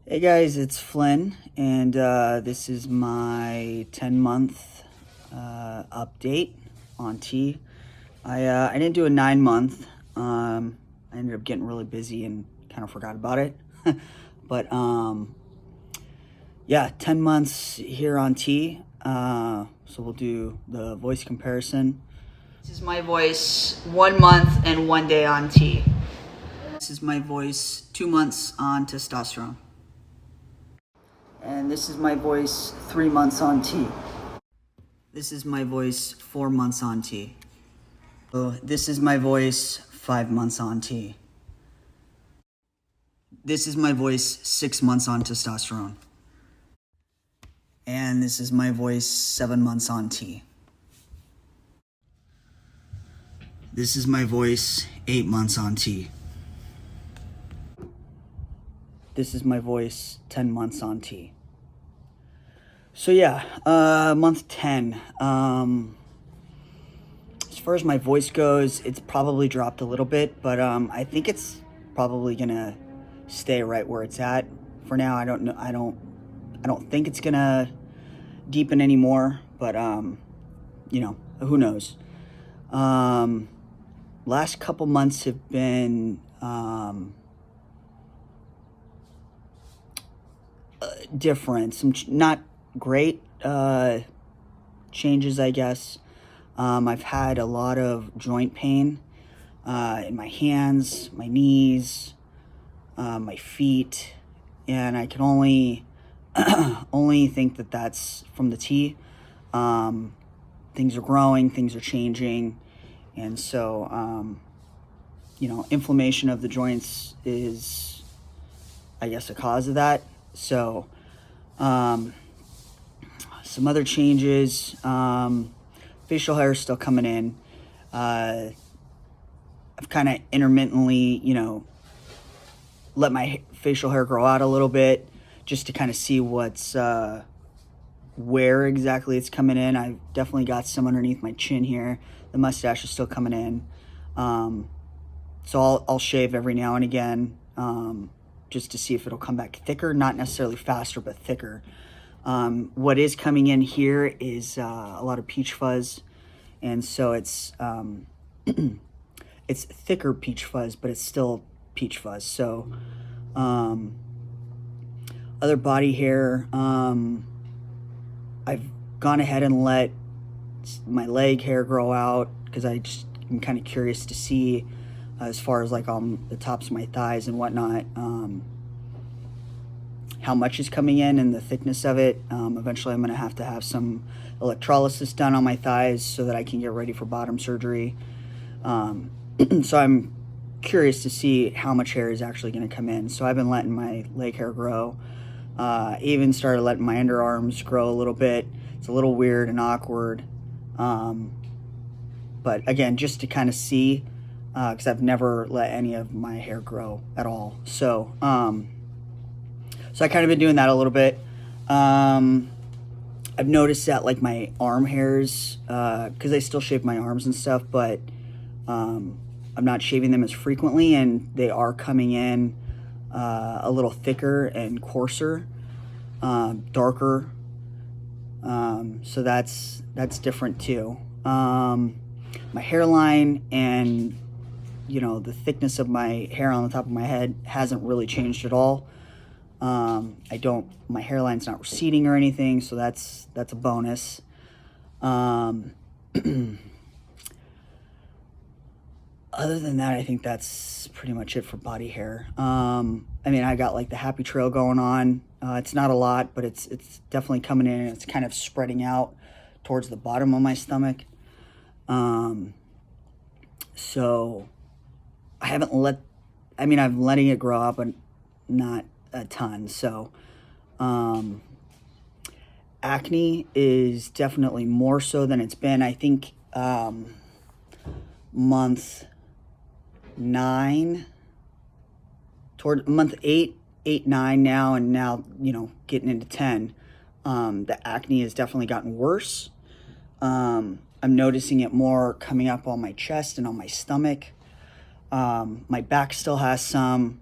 Hey guys, it's Flynn, and this is my 10-month update on T. I didn't do a 9-month. I ended up getting really busy and kind of forgot about it. But yeah, 10 months here on T. So we'll do the voice comparison. This is my voice 1 month and 1 day on T. This is my voice 2 months on testosterone. And this is my voice 3 months on T. This is my voice 4 months on T. So this is my voice 5 months on T. This is my voice 6 months on testosterone. And this is my voice 7 months on T. This is my voice 8 months on T. This is my voice 10 months on T. So yeah, month 10. As far as my voice goes, it's probably dropped a little bit, but I think it's probably gonna stay right where it's at for now. I don't know. I don't think it's gonna deepen anymore, but who knows? Last couple months have been different. Some not great changes, I guess. I've had a lot of joint pain in my hands, my knees, my feet, and I can only only think that that's from the T. Things are growing, things are changing, and so inflammation of the joints is, I guess, a cause of that. So some other changes. Facial hair is still coming in. I've kind of intermittently, let my facial hair grow out a little bit just to kind of see what's where exactly it's coming in. I've definitely got some underneath my chin here. The mustache is still coming in. So I'll shave every now and again just to see if it'll come back thicker, not necessarily faster, but thicker. What is coming in here is a lot of peach fuzz, and so it's it's thicker peach fuzz, but it's still peach fuzz. So other body hair, I've gone ahead and let my leg hair grow out because I'm kind of curious to see as far as like on the tops of my thighs and whatnot, how much is coming in and the thickness of it. Eventually I'm going to have some electrolysis done on my thighs so that I can get ready for bottom surgery. So I'm curious to see how much hair is actually going to come in. So I've been letting my leg hair grow. Even started letting my underarms grow a little bit. It's a little weird and awkward. But again, just to kind of see, because I've never let any of my hair grow at all. So I kind of been doing that a little bit. I've noticed that like my arm hairs, because I still shave my arms and stuff, but I'm not shaving them as frequently, and they are coming in a little thicker and coarser, darker. So that's different too. My hairline and the thickness of my hair on the top of my head hasn't really changed at all. My hairline's not receding or anything, so that's a bonus. Other than that, I think that's pretty much it for body hair. I got like the happy trail going on. It's not a lot, but it's definitely coming in, and it's kind of spreading out towards the bottom of my stomach. So I haven't I'm letting it grow up, but not a ton. So acne is definitely more so than it's been. I think month 9 toward month 8, 9 now, and now getting into 10, the acne has definitely gotten worse. I'm noticing it more coming up on my chest and on my stomach. My back still has some.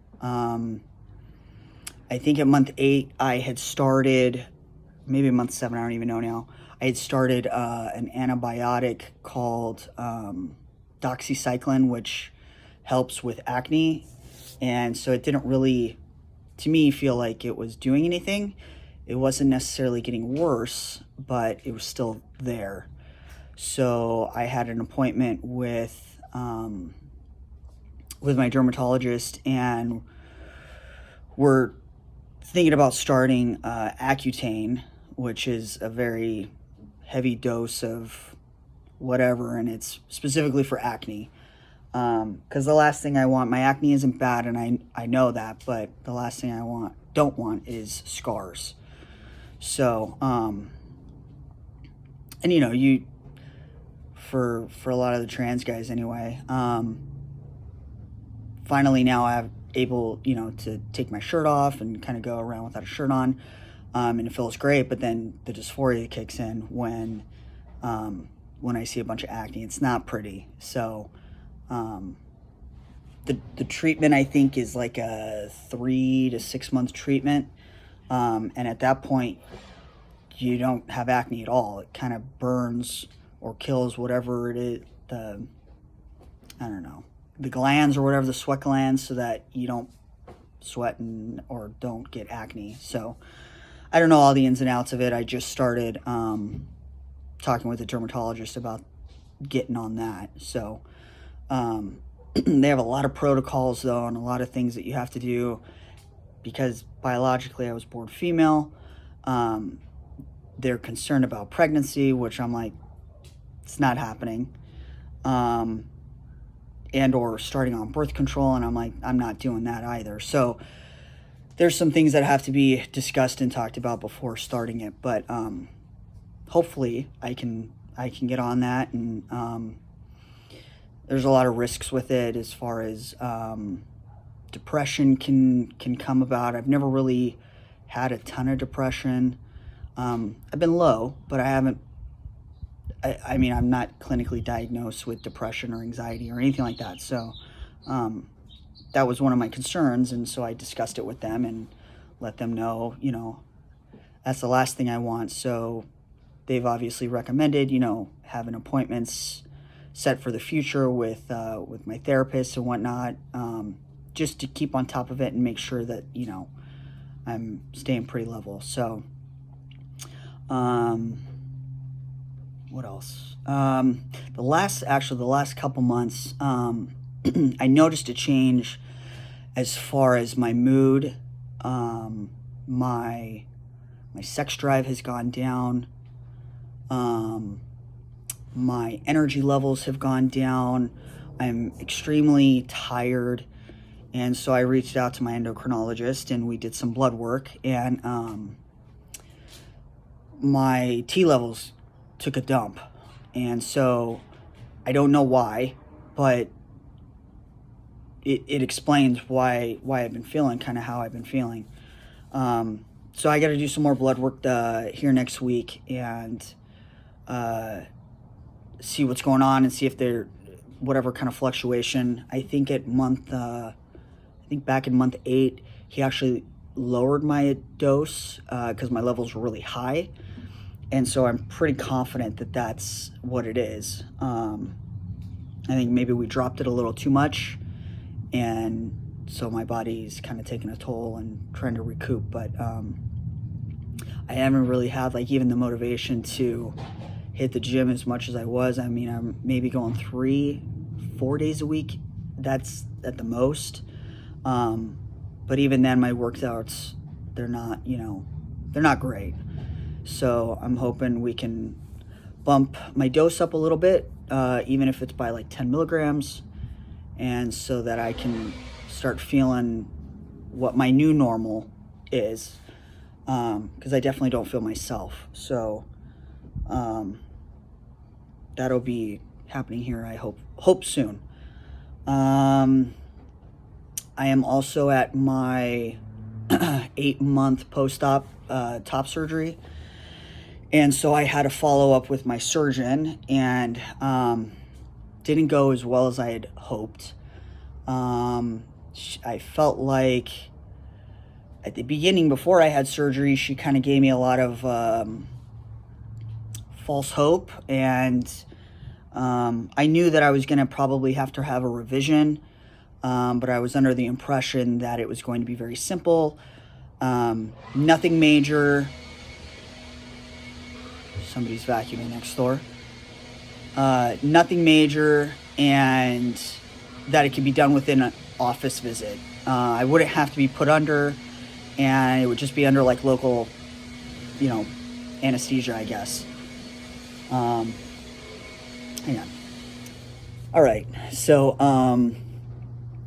I think at month 8, I had started, maybe month 7, I don't even know now. I had started an antibiotic called doxycycline, which helps with acne. And so it didn't really, to me, feel like it was doing anything. It wasn't necessarily getting worse, but it was still there. So I had an appointment with my dermatologist, and we're thinking about starting Accutane, which is a very heavy dose of whatever, and it's specifically for acne. Because the last thing I want, my acne isn't bad, and I know that, but the last thing I don't want is scars. So, and you, for a lot of the trans guys anyway, finally now I'm able, to take my shirt off and kind of go around without a shirt on, and it feels great. But then the dysphoria kicks in when I see a bunch of acne. It's not pretty. So the treatment, I think, is like a 3 to 6 month treatment, and at that point you don't have acne at all. It kind of burns or kills whatever it is, the glands or whatever, the sweat glands, so that you don't sweat or don't get acne. So I don't know all the ins and outs of it. I just started talking with a dermatologist about getting on that. So they have a lot of protocols, though, and a lot of things that you have to do, because biologically I was born female. They're concerned about pregnancy, which I'm like, it's not happening. And or starting on birth control, and I'm like, I'm not doing that either. So there's some things that have to be discussed and talked about before starting it, but hopefully I can get on that. And there's a lot of risks with it, as far as depression can come about. I've never really had a ton of depression. I've been low, but I haven't. I mean, I'm not clinically diagnosed with depression or anxiety or anything like that. So that was one of my concerns, and so I discussed it with them and let them know, that's the last thing I want. So they've obviously recommended, having appointments set for the future with my therapist and whatnot, just to keep on top of it and make sure that, I'm staying pretty level. So what else? The last couple months, I noticed a change as far as my mood. My sex drive has gone down. My energy levels have gone down. I'm extremely tired. And so I reached out to my endocrinologist, and we did some blood work, and my T levels took a dump. And so I don't know why, but it explains why I've been feeling kind of how I've been feeling. So I got to do some more blood work here next week, and see what's going on, and see if there, whatever kind of fluctuation. I think back in month 8, he actually lowered my dose because my levels were really high. And so I'm pretty confident that that's what it is. I think maybe we dropped it a little too much, and so my body's kind of taking a toll and trying to recoup. But I haven't really had even the motivation to hit the gym as much as I was. I mean, I'm maybe going 3-4 days a week. That's at the most. But even then, my workouts, they're not great. So I'm hoping we can bump my dose up a little bit, even if it's by 10 milligrams, and so that I can start feeling what my new normal is, because I definitely don't feel myself. So that'll be happening here, I hope soon. I am also at my 8-month post-op top surgery. And so I had a follow up with my surgeon, and didn't go as well as I had hoped. I felt like at the beginning, before I had surgery, she kind of gave me a lot of false hope, and I knew that I was going to probably have to have a revision, but I was under the impression that it was going to be very simple, nothing major. Somebody's vacuuming next door. Nothing major, and that it could be done within an office visit. I wouldn't have to be put under, and it would just be under like local, anesthesia, I guess. Hang on. All right. So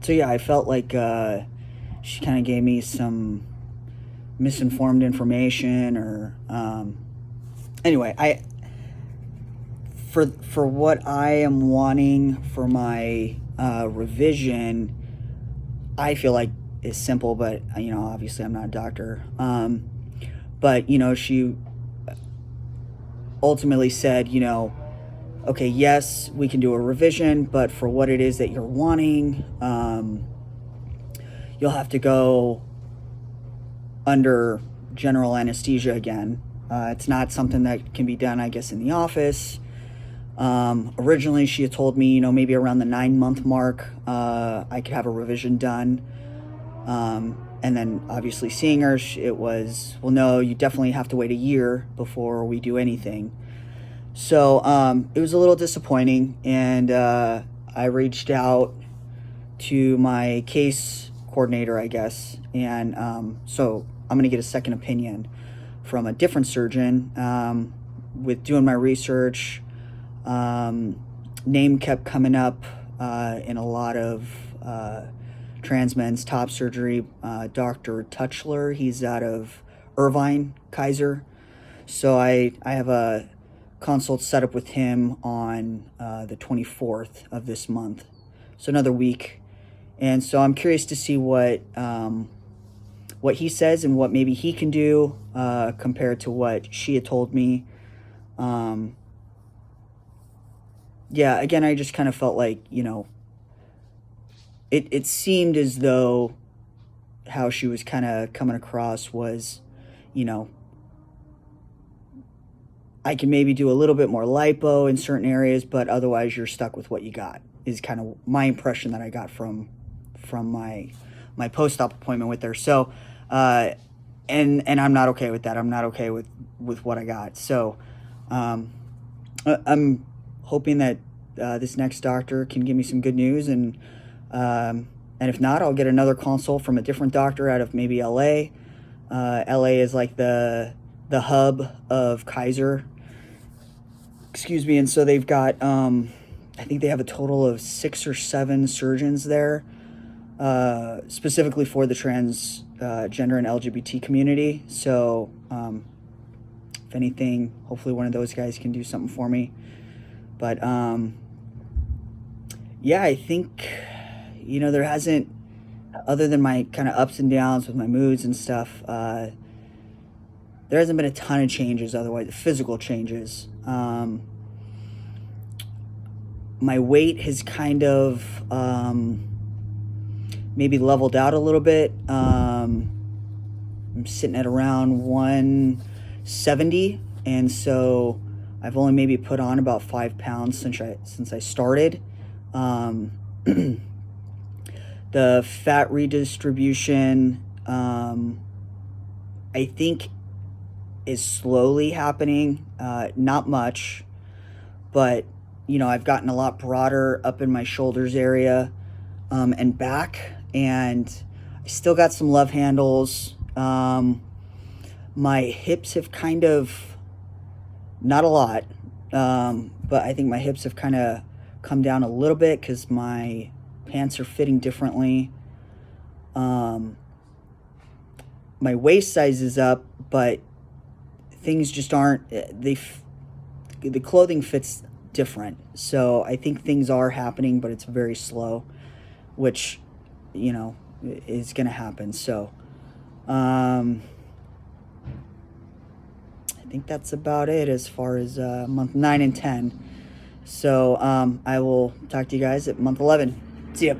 yeah, I felt like she kind of gave me some misinformed information, or anyway, for what I am wanting for my revision, I feel like is simple, but obviously I'm not a doctor. But she ultimately said, okay, yes, we can do a revision, but for what it is that you're wanting, you'll have to go under general anesthesia again. It's not something that can be done, I guess, in the office. Originally, she had told me, maybe around the 9-month mark, I could have a revision done. And then obviously seeing her, it was, well, no, you definitely have to wait a year before we do anything. So it was a little disappointing, and I reached out to my case coordinator, I guess, and so I'm going to get a second opinion from a different surgeon. With doing my research, name kept coming up in a lot of Transmen's top surgery, Dr. Touchler. He's out of Irvine, Kaiser. So I have a consult set up with him on the 24th of this month. So another week. And so I'm curious to see what he says and what maybe he can do compared to what she had told me. Yeah, again, I just kind of felt like, it seemed as though how she was kind of coming across was, I can maybe do a little bit more lipo in certain areas, but otherwise you're stuck with what you got, is kind of my impression that I got from my post-op appointment with her. So, and I'm not okay with that. I'm not okay with what I got. So, I'm hoping that this next doctor can give me some good news, and if not, I'll get another consult from a different doctor out of maybe LA. LA is like the hub of Kaiser. Excuse me. And so they've got, I think they have a total of 6 or 7 surgeons there, specifically for the transgender and LGBT community. So, if anything, hopefully one of those guys can do something for me. But, yeah, I think, there hasn't, other than my kind of ups and downs with my moods and stuff, there hasn't been a ton of changes, otherwise, physical changes. My weight has kind of maybe leveled out a little bit. I'm sitting at around 170, and so I've only maybe put on about 5 pounds since I started. The fat redistribution, I think, is slowly happening. Not much, but I've gotten a lot broader up in my shoulders area and back, and I still got some love handles. My hips have kind of, not a lot, but I think my hips have kind of come down a little bit because my pants are fitting differently. My waist size is up, but things just aren't, the clothing fits different. So I think things are happening, but it's very slow, which, is going to happen. So, I think that's about it as far as month 9 and 10. So I will talk to you guys at month 11. See ya.